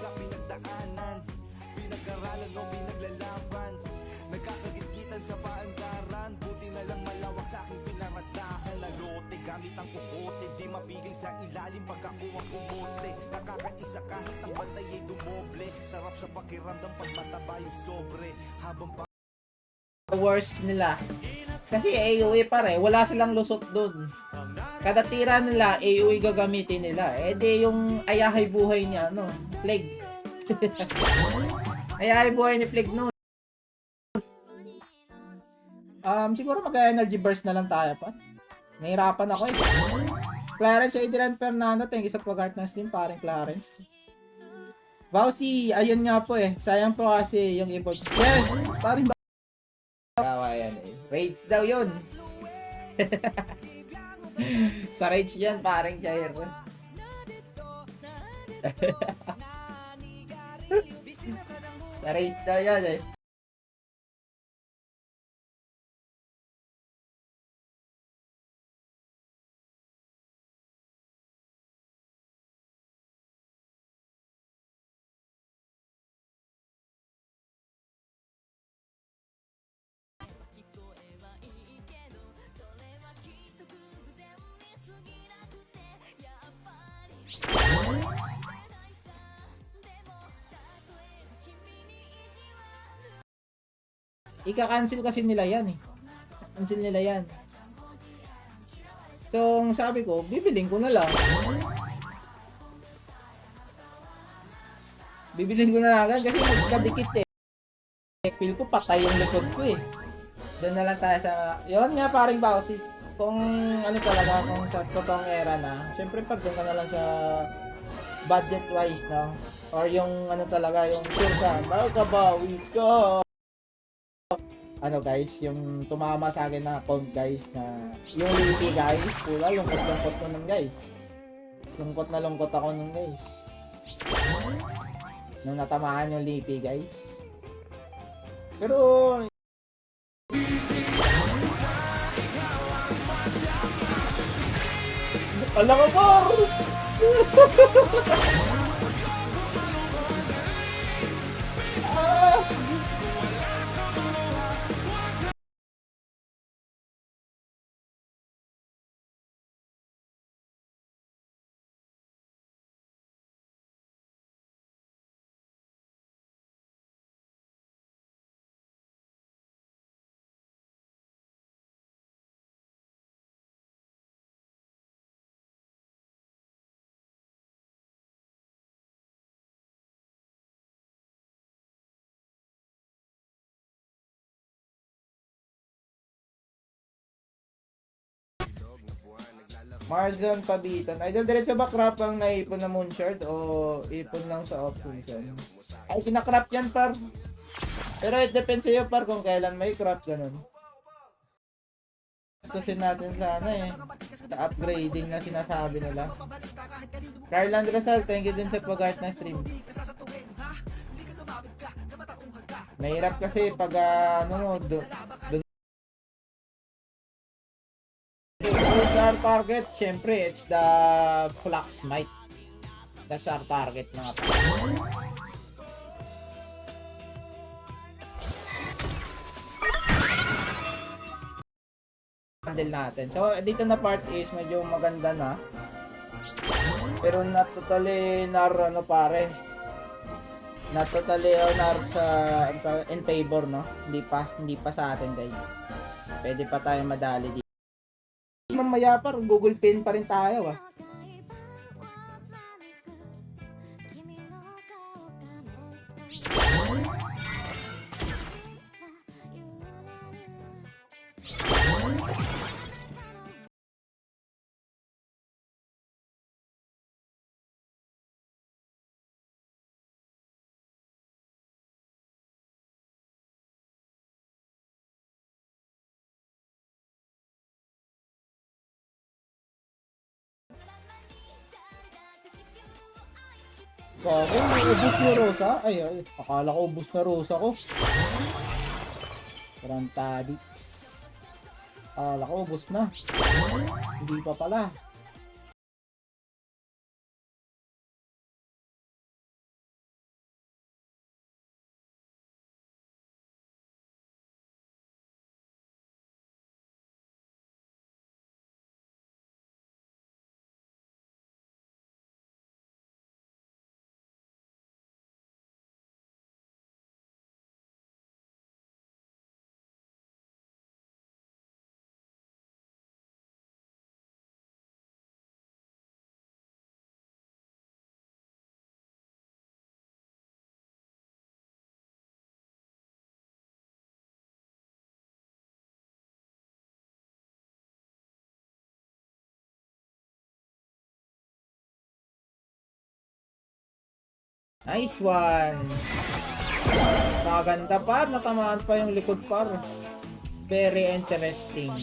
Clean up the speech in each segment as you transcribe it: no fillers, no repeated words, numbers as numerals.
sa pinagdaanan, pinag-aralan o pinaglalaban, nagkakagitgitan sa paandaran. Buti na lang malawak sa aking pinaradahan. Lalote gamit ang kukote, di mapigil sa ilalim pagkakuha pumoste. Nakakaisa kahit ang bantay ay dumoble. Sarap sa pakiramdam pag mataba yung sobre. Habang Worst nila. Kasi AOE pare, wala silang lusot dun. Kada tira nila, AOE gagamitin nila. Eh di yung ayahay buhay niya, no? Plague. Ayahay buhay ni Plague nun. Siguro mag-energy burst na lang tayo pa. Nahirapan ako eh. Clarence Adrian Fernando, thank you sa pag-art ng stream, paring Clarence. Vauci, ayun nga po eh. Sayang po kasi yung import. Yes, paring Kawa yan eh. Rage daw yun. Sa rage yan, parang Jair. Sa rage daw yan eh. Ika-cancel kasi nila yan eh. Cancel nila yan. So, sabi ko, bibiling ko na lang. Bibiling ko na lang kasi magkadikit eh. Feel ko patay yung likod ko eh. Doon na lang tayo sa... Yun nga paring Vauci. Kung ano talaga, kung sa totoong era na, syempre pag doon ka na lang sa budget wise, no? Or yung ano talaga, yung sure ka, magkabawi ka. Ano guys, yung tumama sa akin na account guys na yung Lipi guys, pula lungkot ko nun guys. Lungkot na lungkot ako nun guys. Nung natamaan yung Lipi guys. Pero ala ka ba? Marzon Pabitan. Idol, diretso ba crop ang naipon na Moonshard o ipon lang sa off-season? Ay, kinakrap yan par. Pero it depends sa'yo par kung kailan may crop, ganun. Gustusin natin sana eh. Sa upgrading na sinasabi nila. Carlan Rosal, thank you din sa pag-art na stream. Mahirap kasi pag ano, who's our target? Siyempre, it's the Flux Might. That's our target mga pa. Handle natin. So, dito na part is medyo maganda na. Pero not totally ano pare. Not totally sa in favor, no? Hindi pa sa atin guys. Pwede pa tayo madali dito. Mamaya pa, Google Pin pa rin tayo ah. Bago, ubus na Rosa. Ay, akala ko ubus na Rosa ko. Tarantadix. Akala ko ubus na. Hindi pa pala. Nice one. Maganda par. Natamaan pa yung likod par. Very interesting.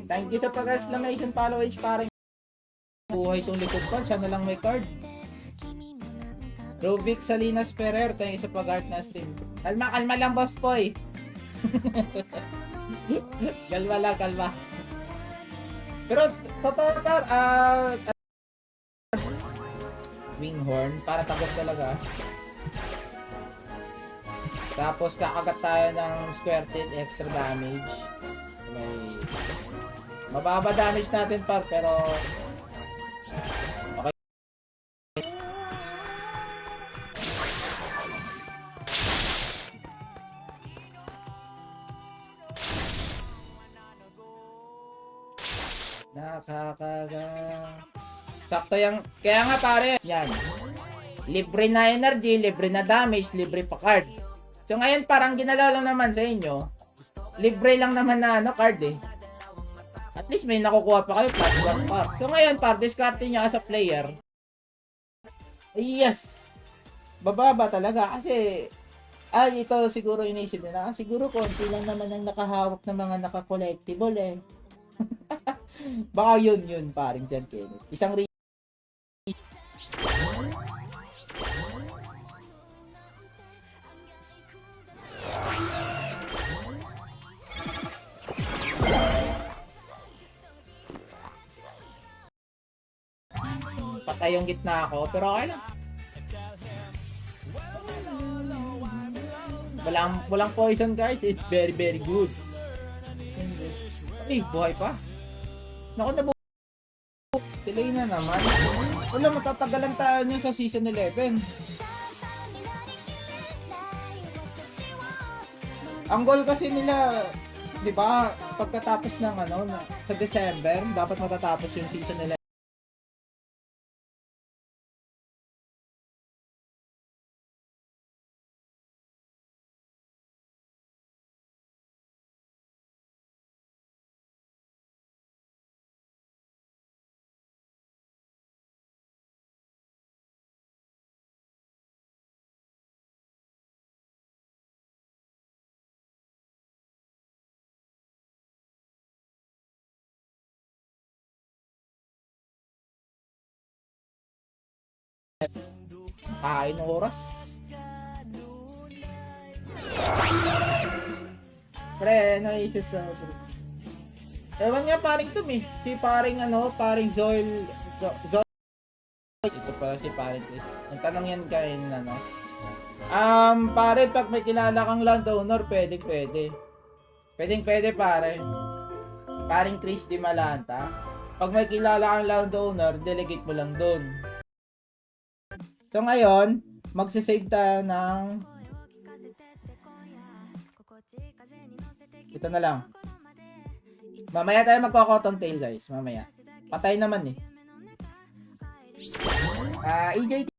Thank you sa pag-exclamation follow H parang buhay itong likod par. Siya na lang may card. Rubik Salinas Ferrer. Thank you sa pag-art na Steam. Kalma, kalma lang boss boy. Kalma lang, kalma. Pero totoo par, Winghorn, para tapos talaga. Tapos kakagat tayo ng square tail, extra damage. May mababa damage natin par, pero okay. Nakakaga. Sakto yung, kaya nga pare, yan. Libre na energy, libre na damage, libre pa card. So ngayon parang ginalaw lang naman sa inyo, libre lang naman na ano card eh. At least may nakukuha pa kayo plus 1 card. So ngayon par, discard nyo as a player. Yes! Bababa talaga kasi, ito siguro inisip nila, siguro konti lang naman ang nakahawak ng mga naka-collectible eh. Baka yun paring dyan Kenneth. Isang patay yung gitna ako, pero okay lang. Walang poison guys, it's very very good. Ay, buhay pa. Naku, sila na naman. Wala, matatagalan tayo niyan sa season 11. Ang goal kasi nila, di ba, pagkatapos ng sa December, dapat matatapos yung season 11. Kain oras. Pre, issues sa ewan nga paring Tom eh. Si paring paring Zoil. Ito pala si paring Chris. Ang tanong yan kain pare, pag may kilala kang landowner, pwede. Pwede pare. Paring Chris Di Malanta. Pag may kilala kang landowner, delegate mo lang doon. So ngayon, magsisave tayo ng ito na lang. Mamaya tayo magko-cotton tail guys, mamaya. Patay naman eh. EJT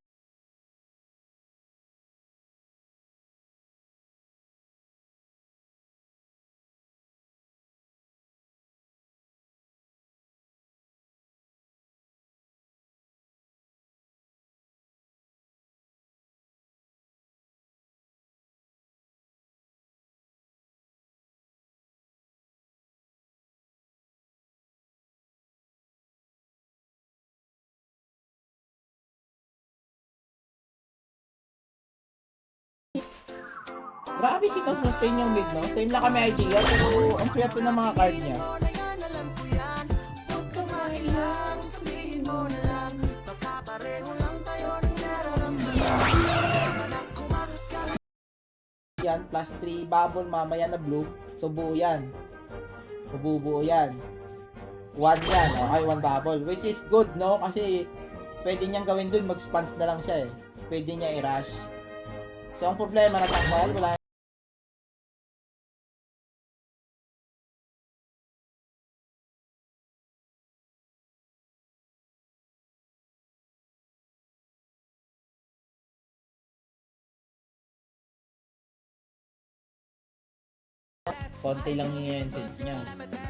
grabe sinusustain yung mid, no? Same lang kami idea, pero ang swerte ng mga card niya. Yan, plus 3 bubble mamaya na blue. So buo yan. Bubuo yan. 1 yan, okay, 1 bubble. Which is good, no? Kasi pwede niyang gawin dun, mag-spans na lang siya eh. Pwede niya i-rush. So ang problema na tanggal, wala konti lang yung essence niya.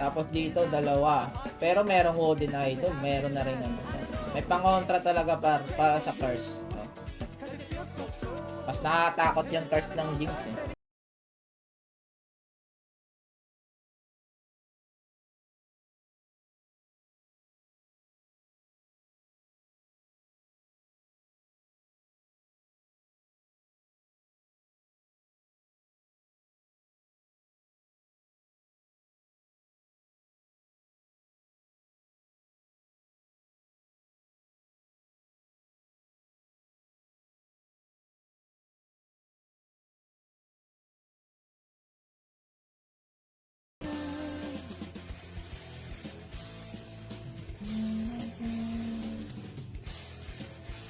Tapos dito, dalawa. Pero merong Wooden Idol. Meron na rin May pang-contra talaga para sa curse. Mas nakakatakot yung curse ng Jinx eh.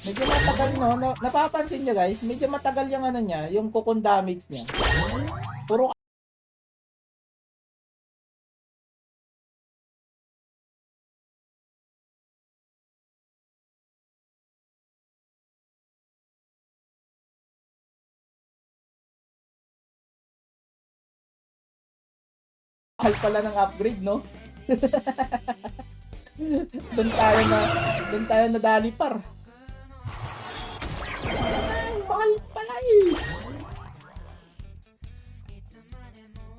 Medyo matagal no, napapansin nyo guys, medyo matagal yung ano niya, yung cocoon damage niya. Puro mahal pala ng upgrade no. doon tayo nadali par. Ay, mahal pala eh.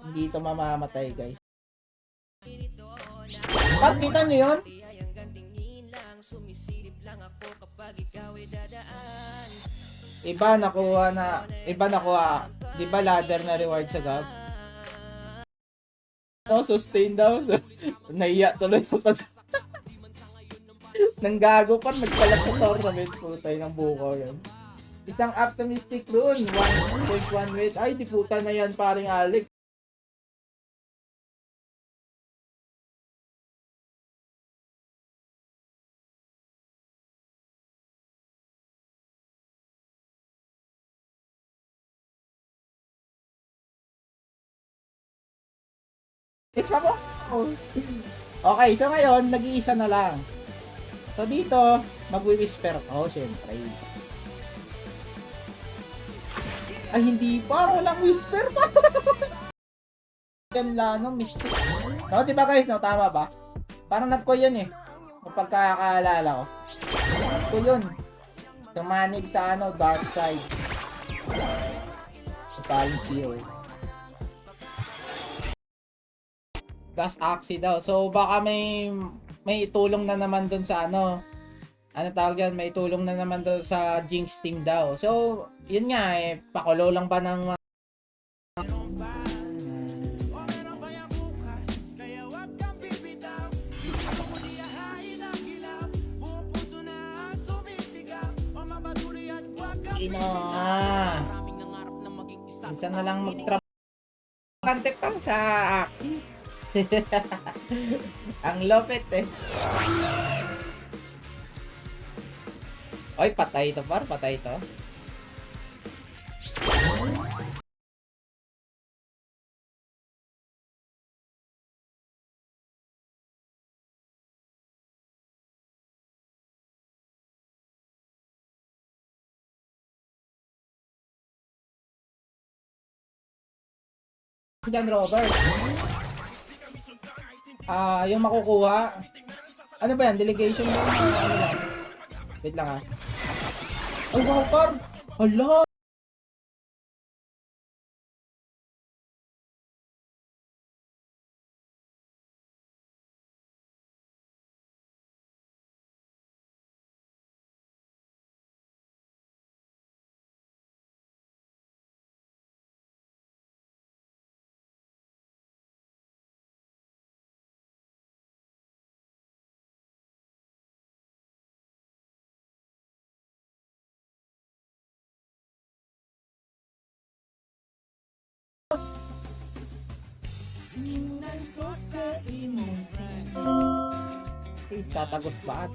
Hindi ito mamamatay guys. Par, kita nyo yun? Iba nakuha. Di ba ladder na reward sa Gab? No, sustain daw. Naiya tuloy ako. Nang gago pa, nagkalat sa tournament. Putay ng buko yan. Isang apps sa Mystic Rune. 1.1 weight. Ay, di puta na yan, paring Alex. Ikaw mo? Okay, so ngayon, nag-iisa na lang. So dito, magwi-whisper ko, syempre. Ay, hindi pa. Walang whisper pa. Yan lang, no, mystic. No, diba guys, no? Tama ba? Parang nagko yun eh. Kung pagkakaalala ko. Nagko yun. Tumanig sa ano, dark side. Sa Palantir. Gas Axie daw. So baka may itulong na naman doon sa ano tawag yan, may itulong na naman doon sa Jinx team daw. So yun nga eh, pakulo lang ba ng minsan na lang mag-trap pa sa Axie. Ang lupit eh. Oy, patay ito par, patay ito. Diyan Robert. Yung makukuha. Ano ba yan? Delegation ba? Ano lang? Wait lang ah. Ay, wow, par! Hala! Please, tatagos ba?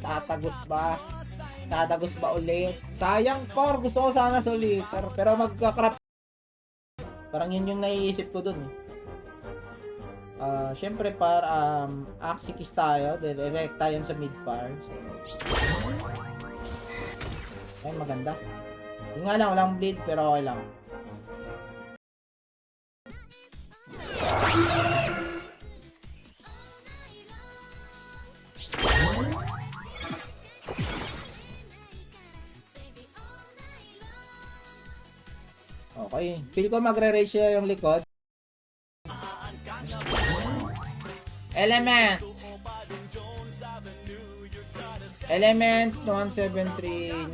Tatagos ba ulit? Sayang par, gusto ko sana solitaire. Pero magka-crap. Parang yun yung naiisip ko dun eh. Syempre par, Axie Kiss tayo. Direkta yan sa mid par. So, ay, maganda. Yung nga lang, walang bleed pero okay lang. Okay. Feel ko magre-raise siya yung likod. Element. Element 1739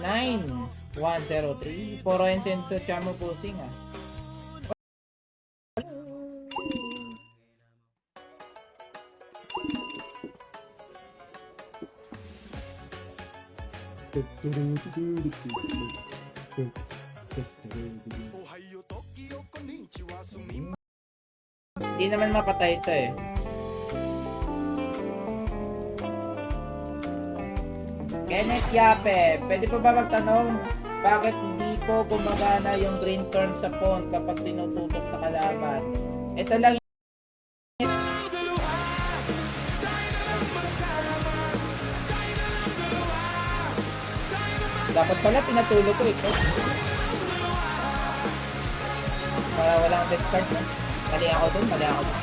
103. Puro insenso chamo pusing ah. Hindi naman mapatay ito eh. Kenneth Yape, pwede po ba magtanong bakit hindi po gumagana yung green turn sa pawn kapag tinututok sa kalaban? Ito lang dapat pala pinatulog ko ito. Para walang discard na. Mali ako dun, mali ako dun.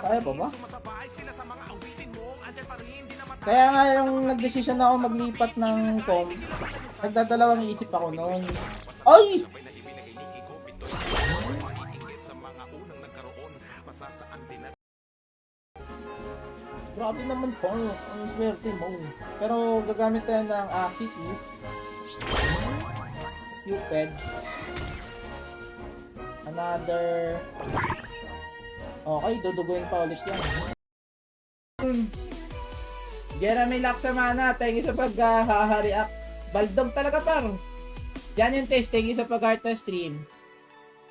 Kaya pa ba? Kaya nga yung nag-decision ako maglipat ng com, nagdadalawang isip ako noon. Ay! Grabe naman po, ang swerte mo. Pero gagamit tayo ng Axicus, Cupid, another. Okay, duduguin pa ulit yan. Jeremy Laksamana, thank you sa pag-react. Baldog talaga par. Yan yung test, thank you sa pag-heart na stream.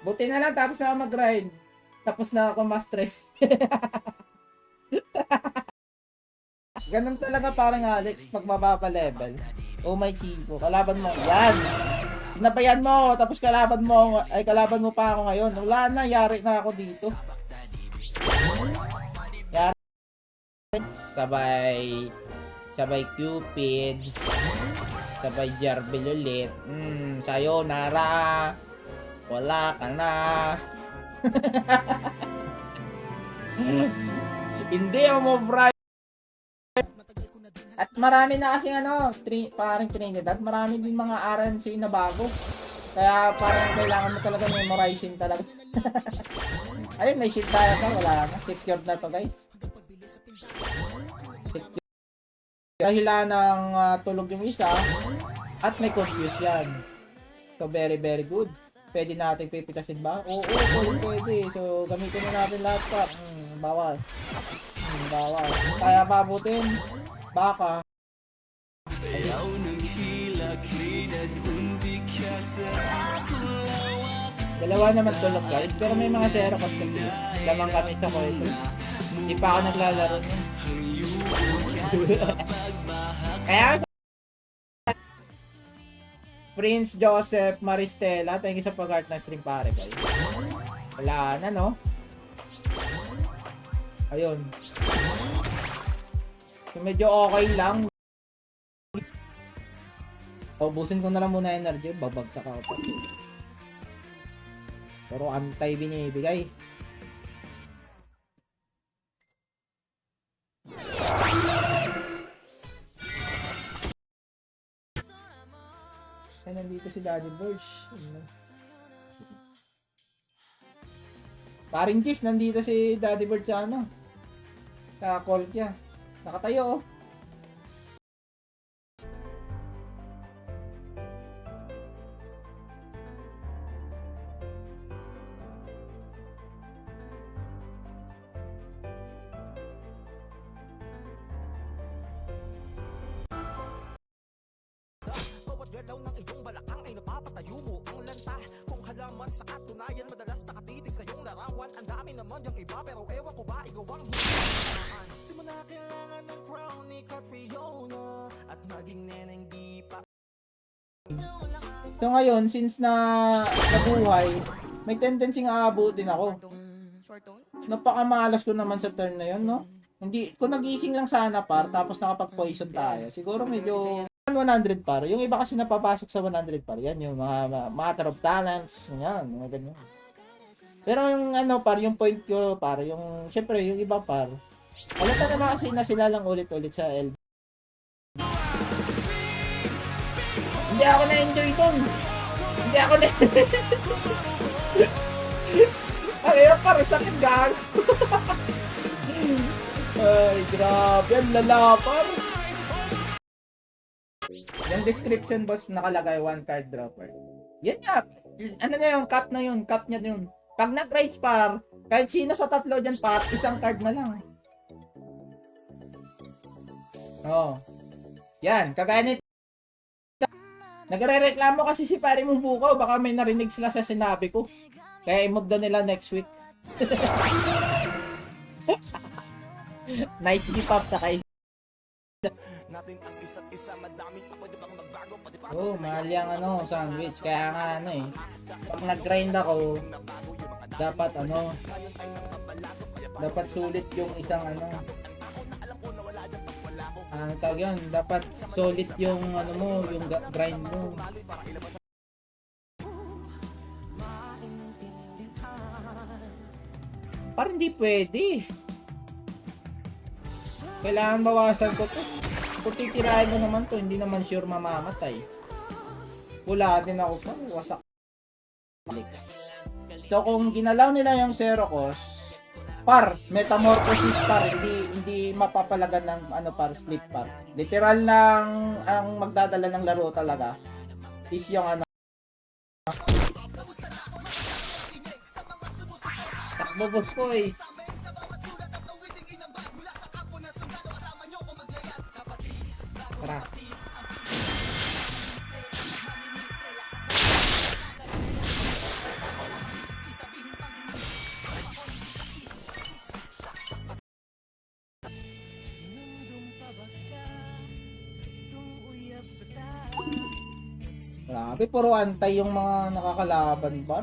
Buti na lang, tapos na ako mag-grind. Tapos na ako ma-stress. Ganun talaga parang Alex, pag mababa level. Oh my chico, kalaban mo. Yan! Pinabayan mo, tapos kalaban mo pa ako ngayon. Wala na, yari na ako dito. Yari. Sabay Cupid. Sabay Jarbel ulit. Sayonara. Wala ka na. Hindi mo, Brian. At marami na kasi parang Trinidad, marami din mga RNC na bago. Kaya parang kailangan mo talaga memorizing talaga. Ayun, may shit tayo pa, wala na. Secured na to guys. Secured. Dahilan ng tulog yung isa, at may confuse yan. So very very good. Pwede natin pipitasin ba? Oo, pwede. So gamitin na natin lahat pa. Bawal. Bawal. Kaya pabutin. Baka. Dalawa naman tulog guys, pero may mga zero kasi lamang kami sa coin. Hindi pa ako naglalaro nun. Kaya Prince Joseph Maristela, thank you sa pag-heart na stream pare guys. Wala na no. Ayun. So medyo okay lang. Ubusin ko na lang muna energy, babagsak ako pa. Pero antay binibigay. Ay, nandito si Daddy Birch. Paring Cheese, nandito si Daddy Birch sa sa call niya. Nakatayo oh. Bawat galaw ng iyong balakang ay napapatayo mo ang lanta. Kung halaman sa katunayan madalas nakatitig sa iyong larawan. Ang dami naman yung iba pero ewan ko ba ikaw ang hulaan. Di mo na kailangan ng crown ni Catriona at maging neneng di pa. So ngayon, since na nabuhay, may tendency nga aabutin ako. Napakamalas ko naman sa turn na yun, no? Hindi, kung nagising lang sana par, tapos nakapag-poison tayo, siguro medyo 100 par. Yung iba kasi napapasok sa 100 par, yan yung mga matter of talents, yan, mga ganyan. Pero yung par, yung point ko par, yung, syempre, yung iba par, halata naman kasi na sila lang ulit-ulit sa LB. Hindi ako na-enjoy dun. Hindi ako na. Ang hirap pa rin, sakit gago. Ay, grabe, ang lalapar. Yung description boss nakalagay 1 card dropper. Yan nga, ano na yung cap na yun, cap niya yun. Pag nag-rage par, kahit sino sa tatlo dyan par, isang card na lang. Oh. Yan, kagaya nito. Nagre-reklamo kasi si pare mong bukaw, baka may narinig sila sa sinabi ko. Kaya i-move daw nila next week. Nice di pop sa kay. Oh, mahal yung ano, sandwich. Kaya nga ano eh. Pag nag-grind ako, dapat ano, dapat sulit yung isang ano. Ano tawag yun? Dapat solid yung ano mo, yung grind mo. Parang hindi pwede. Kailangan bawasan ko to. Kung titirahin ko naman to, hindi naman sure mamamatay. Wala din ako pa, wasak. So kung ginalaw nila yung Zerocos, par, metamorphosis par, hindi mapapalagan ng ano par, sleep par. Literal lang ang magdadala ng laro talaga is yung ano. Takbo boss ko eh. Tara. Grabe, puro antay yung mga nakakalaban ba?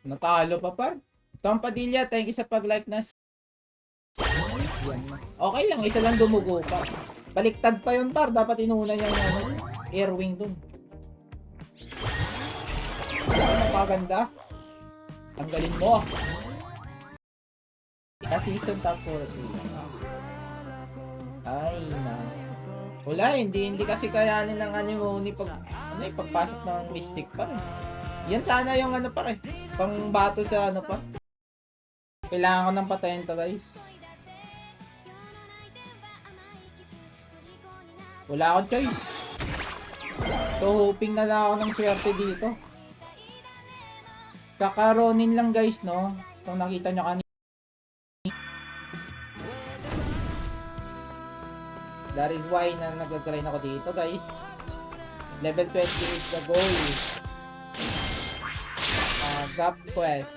Natalo pa par. Tom Padilla, thank you sa pag-like na. Okay lang, isa lang dumugo pa. Baliktad pa yun par, dapat inuna niya yung ano, air wing dun. Napaganda. Ang galing mo. Season top 40. Ay na. Wala, hindi kasi kayanin ng Anemone pagpasok ng Mystic pa rin. Yan sana yung ano pa rin. Pang bato sa ano pa. Kailangan ko ng patayin to guys. Wala akong choice. So hoping na lang ako ng swerte dito. Kakaronin lang guys no. Kung nakita nyo kanina. That is why na nag-grind ako dito guys. Level 20 is the goal. Gap quest.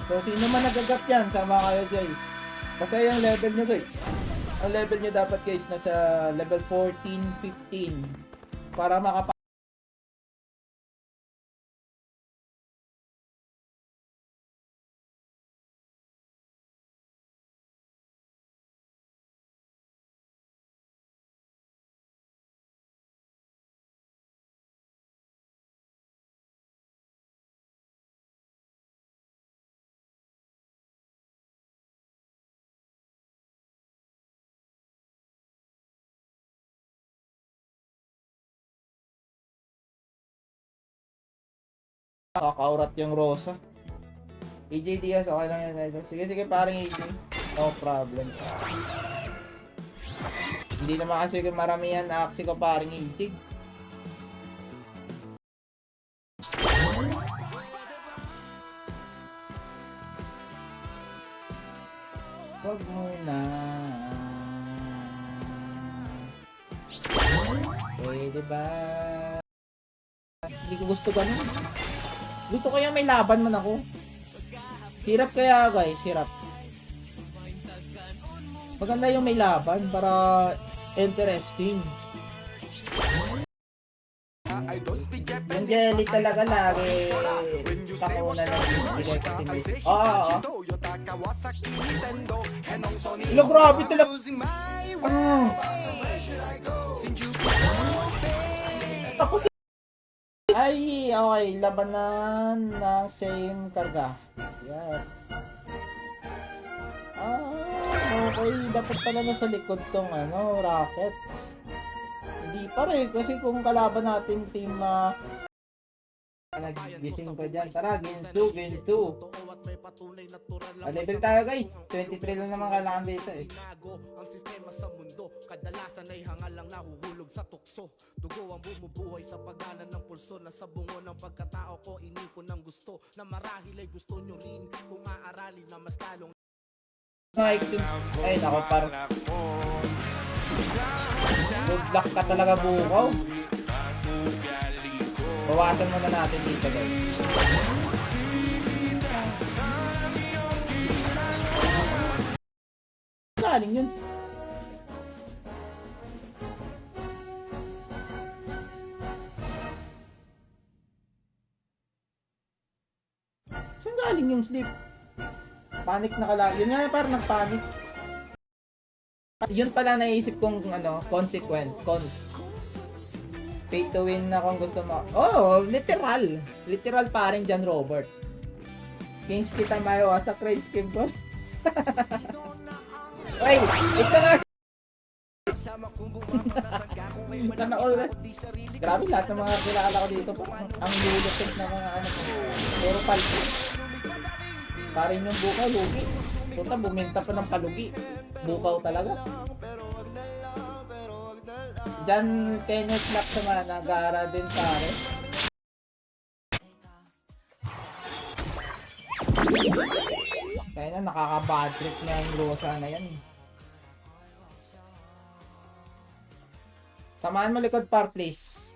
So sino man nag-gap yan, sama kayo guys. Basta yung level nyo guys. Ang level nyo dapat guys nasa level 14, 15 para kakaurat yung Rosa. AJ Diaz, okay lang yan idol. Sige parang AJ. No problem. Hindi naman kasi marami yan aksi ko parang AJ. Wag muna. Pwede ba? Hindi ko gusto ganun. Dito kaya may laban man ako. Hirap kaya guys, hirap. Maganda yung may laban para interesting. Yung jelly talaga lagi pakuna lang bigay ko team. Oo. Ilo grabe talaga. Tapos Okay, labanan ng same karga. Yan. Okay. Dapat pala nasa likod tong rocket. Hindi pa rin. Kasi kung kalaban natin team nagising pa dyan. Tara, game 2, game 2. Level tayo guys. 23 lang naman kailangan dito eh. Ang sistema sa mundo, kadalasan ay hangal lang nahuhulog sa tukso. Dugo ang bumubuhay sa pagana ng pulso. Nasa bungo ng pagkatao ko, inipon ng gusto. Na marahil ay gusto nyo rin. Kung aaralin na mas lalong Ay, nako par. Good luck ka talaga bukaw. Bawasan muna natin dito guys. Galing yun. Saan galing yung sleep? Panic na kala. Yun nga parang nagpanic. Yun pala naisip kong consequence. Pay to win na kung gusto mo. Oh, literal. Literal pa rin dyan, Robert. Kings kita mayo sa craze game ko. Ay, ito nga. Sana all. Grabe lahat ng mga kilala ko dito. Ang lulukit na mga puro palto. Parin yung bukaw, lugi. Puta, buminta pa ng palugi. Bukaw talaga. Diyan, tennis lock sa mga nag-aara din pare. Kaya na, nakaka-bad trip na yung Rosa na yan. Samahan mo likod par, please.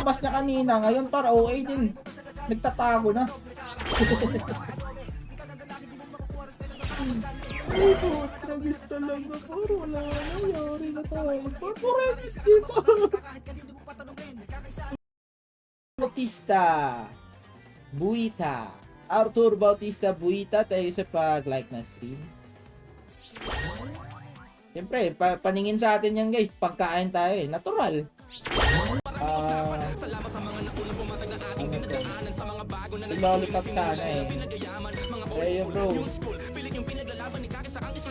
Labas niya kanina, ngayon para OA din. Nagtatago na. Ay po, tragis talaga. Parang wala na nangyari na tayo. Parang di pa. Bautista Buita. Arthur Bautista Buita, tayo sa pag-like na stream. Siyempre, paningin sa atin yan guys. Pagkain tayo eh. Natural. Lollipop sana eh. Hey bro.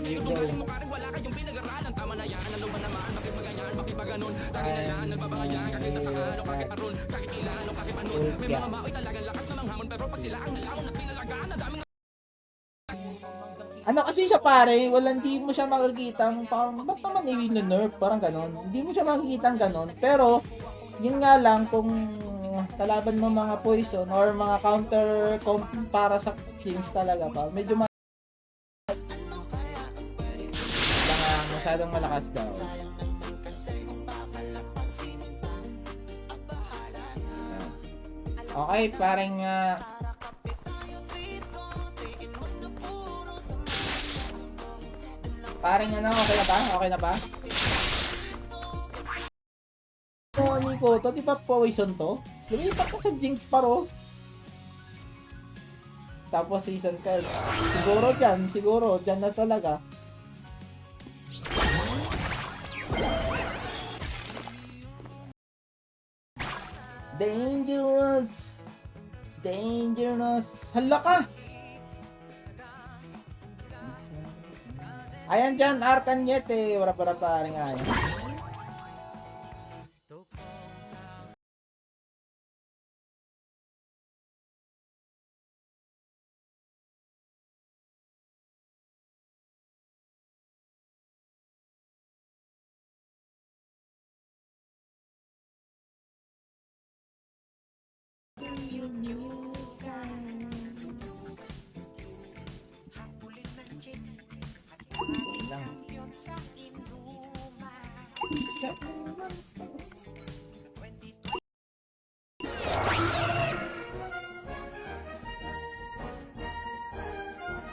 Hey bro. Ano kasi siya pare, hindi mo siya makikitang parang ba't naman i-nerf, parang ganon. Hindi mo siya makikitang ganon. Pero yun nga lang kung kalaban mo mga poison or mga counter para sa kings talaga pa, medyo masyadong malakas daw. Okay, parang okay na ba? Okay na ba? Nico, to di ba poison to? Lumipat ka sa Jinx paro. Tapos season ka. Siguro dyan na talaga. Dangerous. Hala ka! Ayan dyan, Arcanyete. Wala para paring ayan.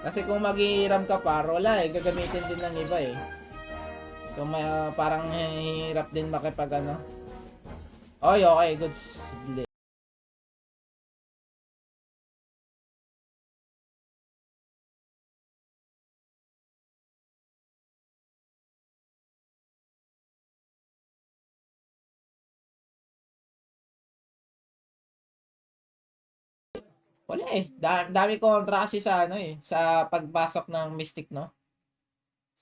Kasi kung mag-hiram ka par, wala eh, gagamitin din ng iba eh. So may parang hirap din makipag Okay, goods. Wala eh. Dami kontra kasi sa ano eh, sa pagpasok ng Mystic, no?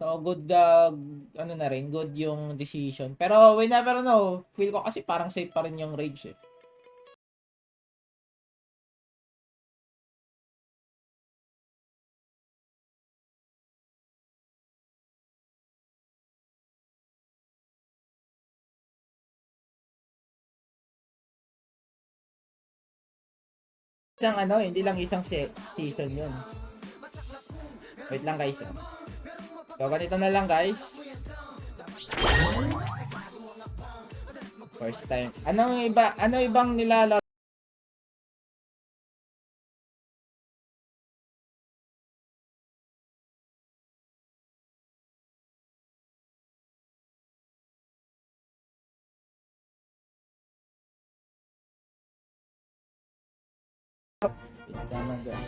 So, good, ano na rin, good yung decision. Pero we never know. Feel ko kasi parang safe pa rin yung Rage eh. Isang ano, hindi lang isang season yun. Wait lang guys. So, ganito na lang guys. First time. Ano ibang nilalaro?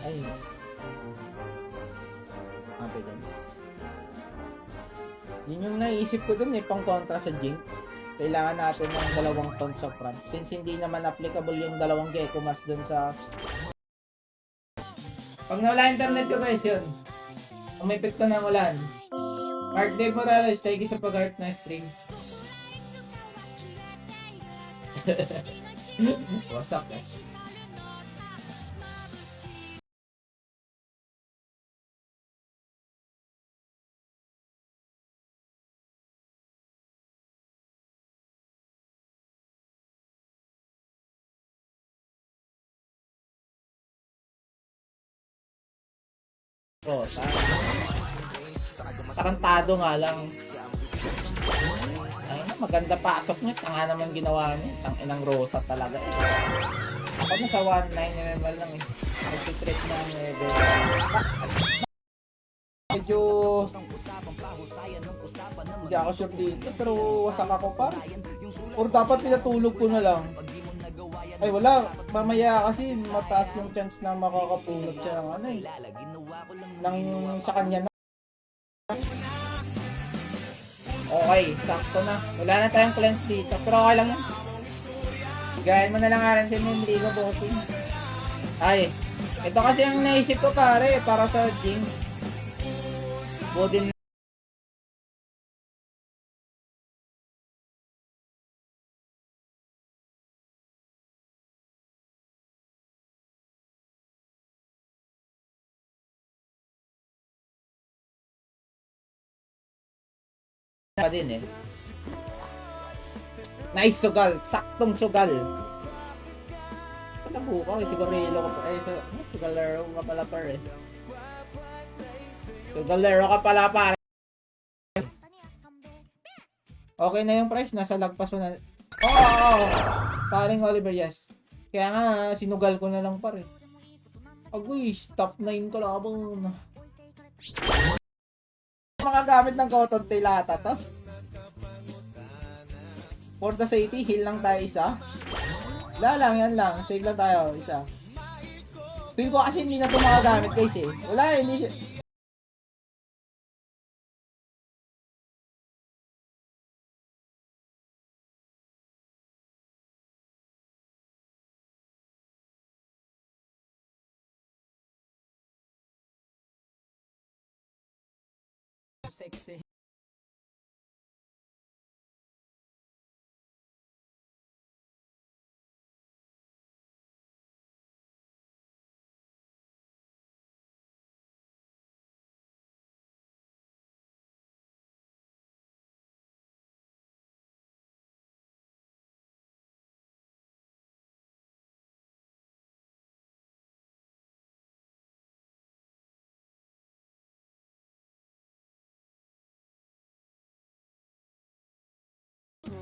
Ay. Pwede. Yun yung naisip ko dun eh, pang kontra sa Jinx. Kailangan natin ng dalawang tons of RAM. Since hindi naman applicable yung dalawang Gecko Mask dun sa... Pag nawala internet ko guys, yun. Kung may epekto ng ulan. Mark Dave Morales, thank you sa pag-art na stream. Wasak eh. Rosa. Tarantado nga lang. Ay, maganda pasok niya. Tanga naman ginawa niya. Tanginang Rosa talaga eh. Ako nasa 19 mml lang eh. Nagtitrip na level. Medyo... Hindi ako sure dito. Pero wasak ako pa. Or dapat pinatulog ko na lang. Ay wala, mamaya kasi mataas yung chance na makakapulot siya ng ano eh. Sa kanya na. Okay, sakto na. Wala na tayong cleanse dito. Pero okay lang yan. Gayahin mo na lang aran din yung Liga Bossing. Ay, ito kasi ang naisip ko pare, para sa Jinx. Bodin pa din eh. Nice sugal, saktong sugal. Wala buka eh, sigurilo ka pa sugalero ka pala par eh. Sugalero ka pala pare. Okay na yung price, nasa lagpas mo na. Oo. Paring Oliver, yes. Kaya nga, sinugal ko na lang par eh. Agoy, top 9 ko labang. Makagamit ng cotton tail ata to. For the safety, heal lang tayo isa. Wala lang, yan lang. Save lang tayo, isa. Feel ko kasi hindi na ito makagamit guys eh. Wala, hindi siya. Sexy.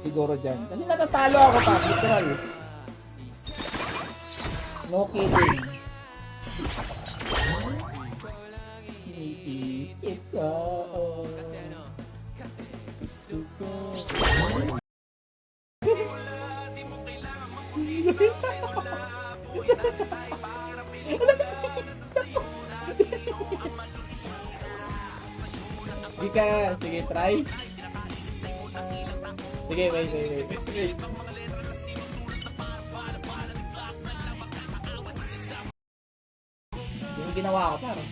Siguro dyan. Kasi natatalo ako pa, literal. No kidding. Sige, try. Sige, wait. dami ginawa ko paro.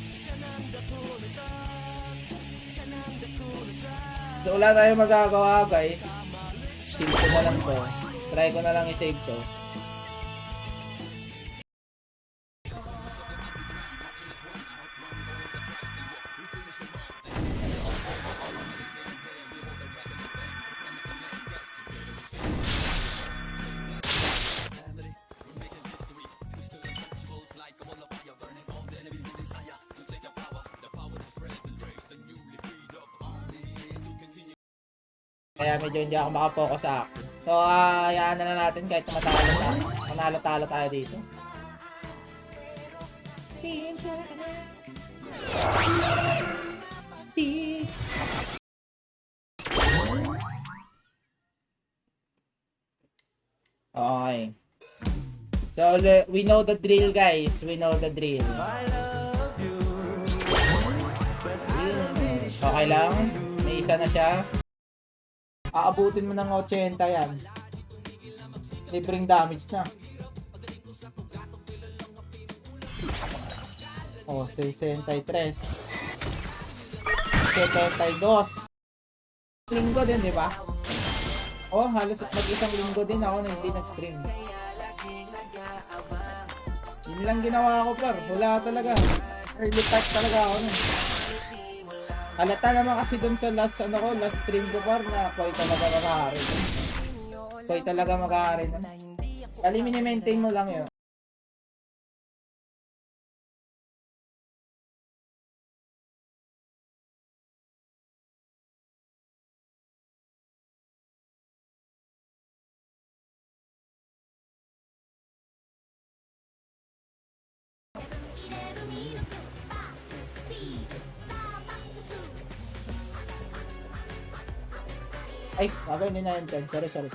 So wala tayong magagawa guys. Save ko na lang to. Try ko na lang i-save to. Kaya medyo hindi ako makapokus sa akin. So, hayaan na lang natin kahit manalo-talo tayo dito. Okay. So, we know the drill guys. We know the drill. Okay lang. May isa na siya. Aabutin mo ng 80 yan. Libreng damage na. Oh, 63. 72. Linggo din, di ba? Oh, halos mag-isang linggo din ako na hindi nag-stream. Yun lang ginawa ko, par. Wala talaga. Early type talaga ako nun. Halata naman kasi dun sa last stream ko par na Koy talaga mag-aari. Koy talaga mag-aari na. Kali mini-maintain mo lang yun. Ay, bagay, hindi na yun. Sorry.